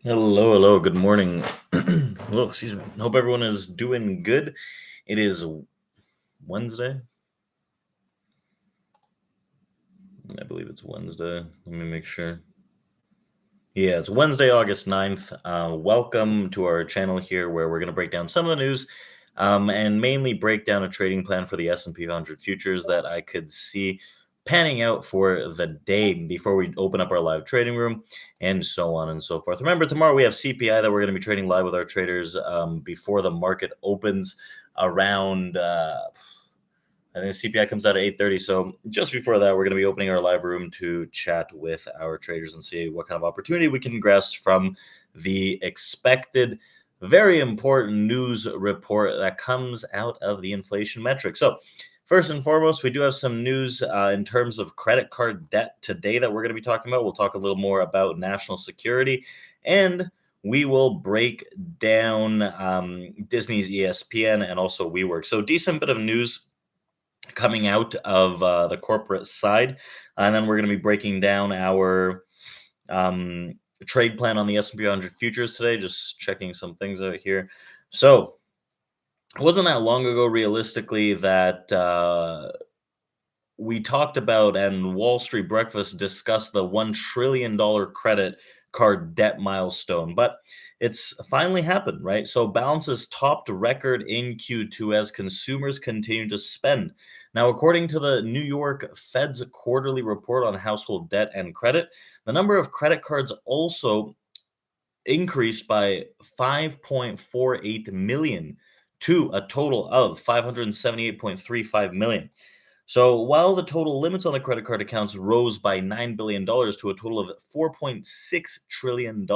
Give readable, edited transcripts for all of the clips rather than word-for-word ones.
Hello, hello, good morning. Hello, excuse me. Hope everyone is doing good. It is Wednesday. I believe it's Wednesday. Let me make sure. Yeah, it's Wednesday, August 9th. Welcome to our channel here where we're going to break down some of the news and mainly break down a trading plan for the S&P 500 futures that I could see panning out for the day before we open up our live trading room and so on and so forth. Remember, tomorrow we have CPI that we're going to be trading live with our traders before the market opens around I think CPI comes out at 8:30. So just before that, we're going to be opening our live room to chat with our traders and see what kind of opportunity we can grasp from the expected, very important news report that comes out of the inflation metric. So first and foremost, we do have some news in terms of credit card debt today that we're going to be talking about. We'll talk a little more about national security, and we will break down Disney's ESPN and also WeWork. So decent bit of news coming out of the corporate side, and then we're going to be breaking down our um, trade plan on the S&P 100 futures today. Just checking some things out here. So it wasn't that long ago, realistically, that we talked about and Wall Street Breakfast discussed the $1 trillion credit card debt milestone, but it's finally happened, right? So balances topped record in Q2 as consumers continue to spend. Now, according to the New York Fed's quarterly report on household debt and credit, the number of credit cards also increased by 5.48 million to a total of 578.35 million. So while the total limits on the credit card accounts rose by $9 billion to a total of $4.6 trillion.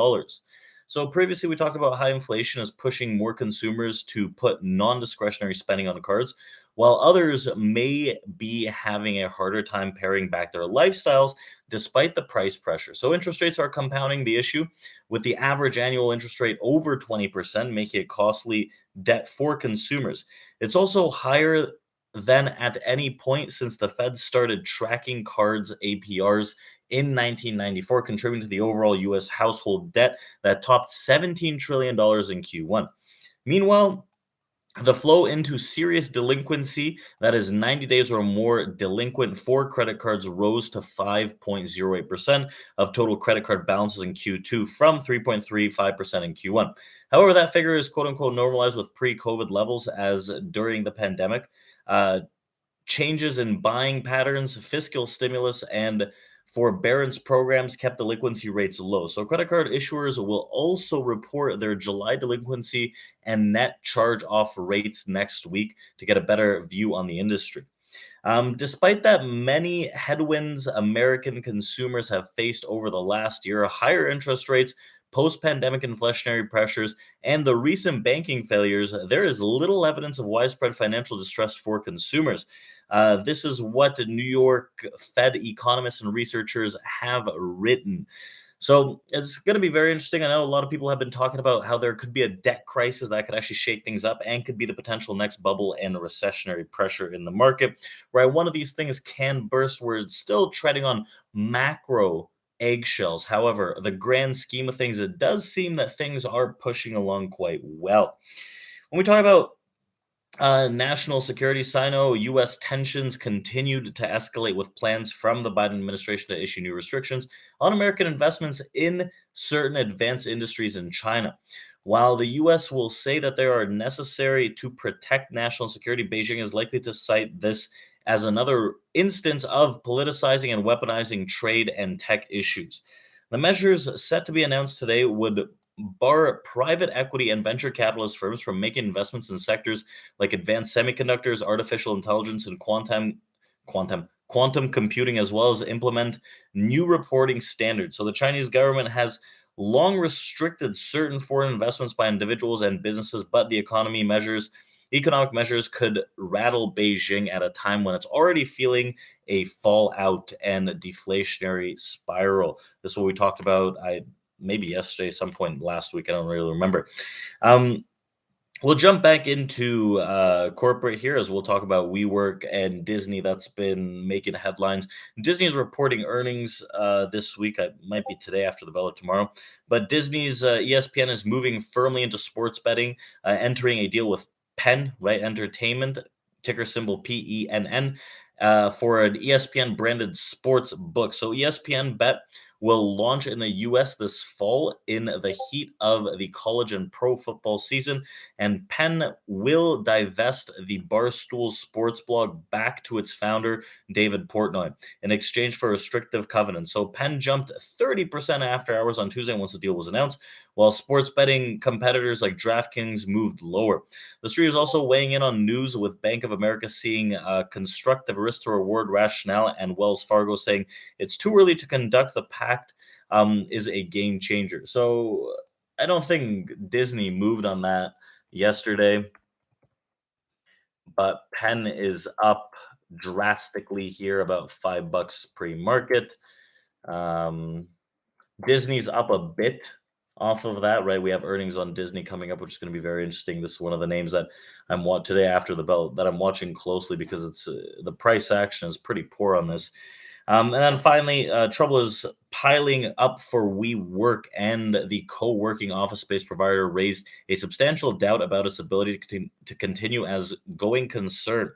So previously we talked about how inflation is pushing more consumers to put non-discretionary spending on cards, while others may be having a harder time paring back their lifestyles despite the price pressure. So interest rates are compounding the issue, with the average annual interest rate over 20%, making it costly debt for consumers. It's also higher than at any point since the Fed started tracking cards APRs in 1994, contributing to the overall US household debt that topped $17 trillion in Q1. Meanwhile, the flow into serious delinquency, that is 90 days or more delinquent for credit cards, rose to 5.08% of total credit card balances in Q2 from 3.35% in Q1. However, that figure is quote unquote normalized with pre COVID levels, as during the pandemic, uh, changes in buying patterns, fiscal stimulus, and forbearance programs kept delinquency rates low. So, credit card issuers will also report their July delinquency and net charge off rates next week to get a better view on the industry. Despite that, many headwinds American consumers have faced over the last year, higher interest rates, post pandemic inflationary pressures, and the recent banking failures, there is little evidence of widespread financial distress for consumers. This is what New York Fed economists and researchers have written. So it's going to be very interesting. I know a lot of people have been talking about how there could be a debt crisis that could actually shake things up and could be the potential next bubble and recessionary pressure in the market, where one of these things can burst. We're still treading on macro eggshells. However, the grand scheme of things, it does seem that things are pushing along quite well. When we talk about national security, Sino U.S. tensions continued to escalate with plans from the Biden administration to issue new restrictions on American investments in certain advanced industries in China. While the U.S. will say that they are necessary to protect national security, Beijing is likely to cite this as another instance of politicizing and weaponizing trade and tech issues. The measures set to be announced today would bar private equity and venture capitalist firms from making investments in sectors like advanced semiconductors, artificial intelligence, and quantum computing, as well as implement new reporting standards. So the Chinese government has long restricted certain foreign investments by individuals and businesses, but the economic measures could rattle Beijing at a time when it's already feeling a fallout and a deflationary spiral. This is what we talked about maybe yesterday, some point last week. I don't really remember. Um, We'll jump back into corporate here as we'll talk about WeWork and Disney. That's been making headlines. Disney's reporting earnings this week. It might be today after the bell or tomorrow. But Disney's ESPN is moving firmly into sports betting, entering a deal with Penn, right? Entertainment, ticker symbol PENN, for an ESPN branded sports book. So ESPN Bet will launch in the US this fall in the heat of the college and pro football season, and Penn will divest the Barstool Sports blog back to its founder, David Portnoy, in exchange for restrictive covenants. So Penn jumped 30% after hours on Tuesday once the deal was announced, while sports betting competitors like DraftKings moved lower. The street is also weighing in on news with Bank of America seeing constructive risk to reward rationale and Wells Fargo saying it's too early to conduct the pact is a game changer. So I don't think Disney moved on that yesterday, but Penn is up drastically here, about $5 pre-market. Um, Disney's up a bit off of that, right? We have earnings on Disney coming up, which is going to be very interesting. This is one of the names that today after the bell that I'm watching closely because it's the price action is pretty poor on this. And then finally, trouble is piling up for WeWork, and the co-working office space provider raised a substantial doubt about its ability to continue as going concern.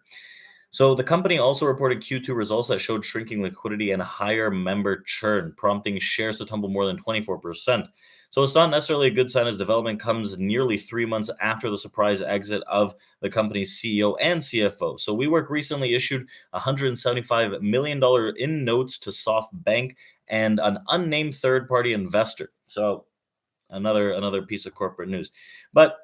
So the company also reported Q2 results that showed shrinking liquidity and higher member churn, prompting shares to tumble more than 24%. So it's not necessarily a good sign as development comes nearly 3 months after the surprise exit of the company's CEO and CFO. So WeWork recently issued $175 million in notes to SoftBank and an unnamed third-party investor. So another piece of corporate news. But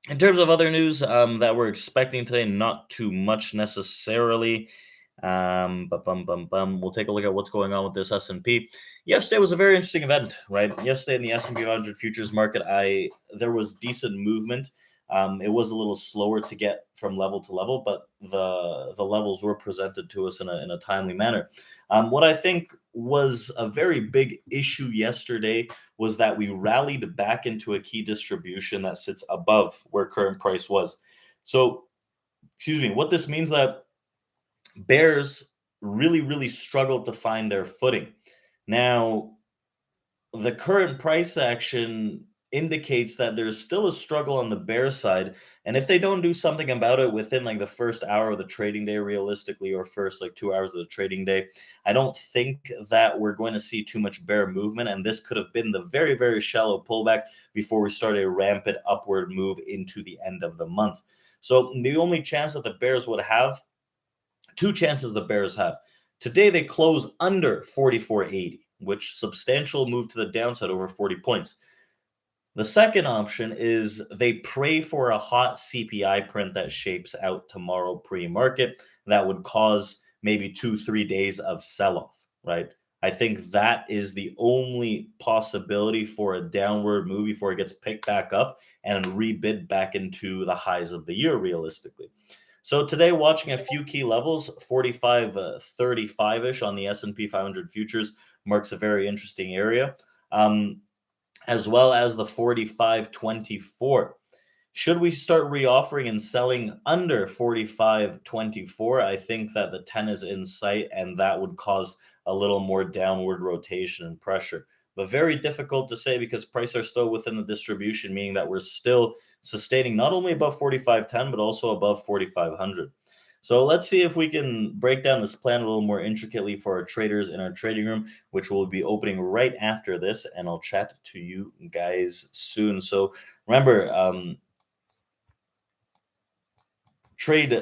in terms of other news that we're expecting today, not too much necessarily. But we'll take a look at what's going on with this S&P. Yesterday was a very interesting event, right? Yesterday in the S&P 500 futures market, there was decent movement. It was a little slower to get from level to level, but the levels were presented to us in a timely manner. What I think was a very big issue yesterday was that we rallied back into a key distribution that sits above where current price was. So, excuse me, what this means that bears really, really struggled to find their footing. Now, the current price action indicates that there's still a struggle on the bear side. And if they don't do something about it within like the first hour of the trading day, realistically, or first like 2 hours of the trading day, I don't think that we're going to see too much bear movement. And this could have been the very, very shallow pullback before we start a rampant upward move into the end of the month. So the only chance that the bears would have, two chances the Bears have. Today they close under 44.80, which substantial move to the downside over 40 points. The second option is they pray for a hot CPI print that shapes out tomorrow pre-market that would cause maybe 2-3 days of sell-off, right? I think that is the only possibility for a downward move before it gets picked back up and rebid back into the highs of the year realistically. So today, watching a few key levels, 45, 35-ish on the S&P 500 futures marks a very interesting area, as well as the 45.24. Should we start reoffering and selling under 45.24? I think that the 10 is in sight, and that would cause a little more downward rotation and pressure. But very difficult to say because prices are still within the distribution, meaning that we're still sustaining not only above 45.10, but also above 4,500. So let's see if we can break down this plan a little more intricately for our traders in our trading room, which will be opening right after this. And I'll chat to you guys soon. So remember, trade.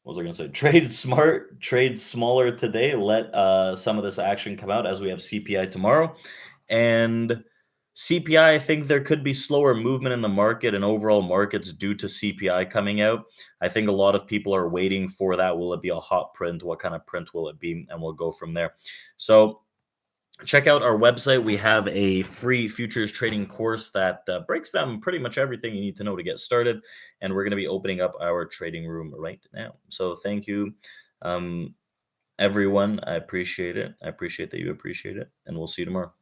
What was I going to say? Trade smart, trade smaller today. Let some of this action come out as we have CPI tomorrow. And CPI, I think there could be slower movement in the market and overall markets due to CPI coming out. I think a lot of people are waiting for that. Will it be a hot print? What kind of print will it be? And we'll go from there. So check out our website. We have a free futures trading course that breaks down pretty much everything you need to know to get started. And we're going to be opening up our trading room right now. So thank you, everyone. I appreciate it. I appreciate that you appreciate it. And we'll see you tomorrow.